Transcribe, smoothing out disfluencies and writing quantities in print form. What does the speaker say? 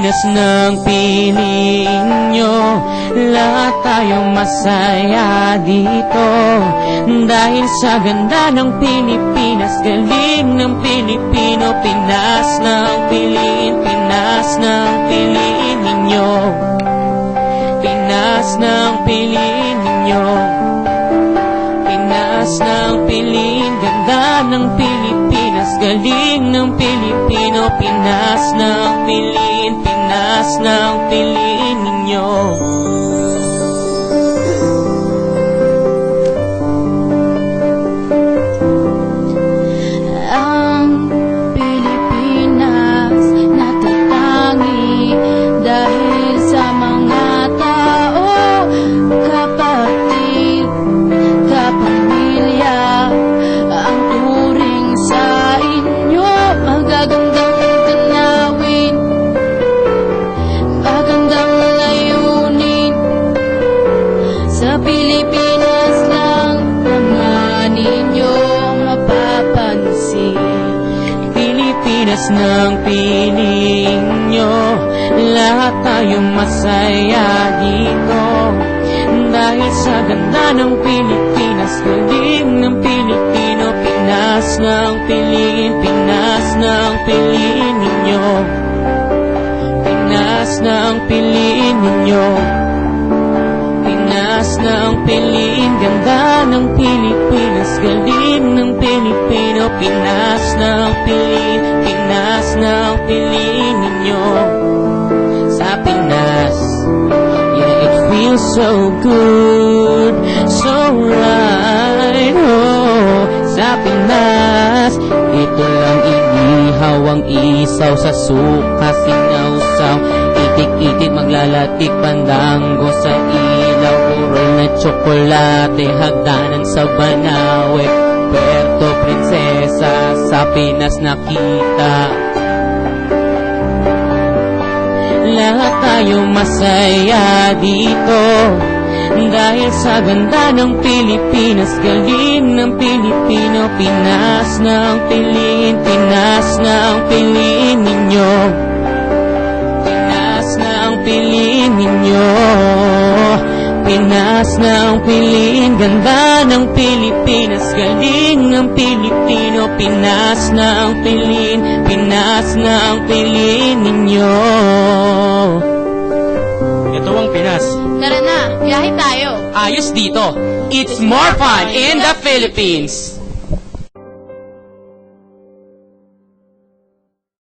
Pilipinas ng piling nyo, lahat tayo masaya dito. Dahil sa ganda ng Pilipinas, galing ng Pilipino, Pinas ng piliin, Pinas ng piliin ninyo, Pinas ng piliin ninyo, Pinas ng piliin, ganda ng Pilipinas, galing ng Pilipino, Pinas ng piliin, Pinas ng piliin ninyo. Ang Pilipinas natatangi dahil sa mga tao, kapatid, kapamilya, ang turing sa inyo. Magagandang tanawin, magandang layunin, sa Pilipinas lang naman ninyo mapapansin. Pilipinas ng piling nyo, lahat tayo masaya dito. Dahil sa ganda ng Pilipinas, galing ng Pilipino, Pinas ng piliin, Pinas ng piliin ninyo, Pinas ng piliin ninyo, Pinas ng piliin, ganda ng Pilipinas, galing ng Pilipino, Pinas ng piliin, Pinas ng piliin ninyo. Sa Pinas, yeah, it feels so good, so right, oh. Sa Pinas, ito lang inihaw ang isaw, sa suka sinawsaw, itik-itik maglalatik pandango sa ilaw, oral na tsokolate, hagdanan sa Banawe, Puerto Princesa, sa Pinas nakita. Lahat tayo masaya dito, dahil sa ganda ng Pilipinas, galing ng Pilipino, Pinas ng piliin, Pinas ng piliin ninyo, Pinas ng piliin ninyo, Pinas ng piliin, ganda ng Pilipinas, galing ng Pilipino, Pinas ng piliin, Pinas ng piliin ninyo. Ito ang Pinas. Tara na, biyahe tayo. Ayos dito. It's more fun in the Philippines.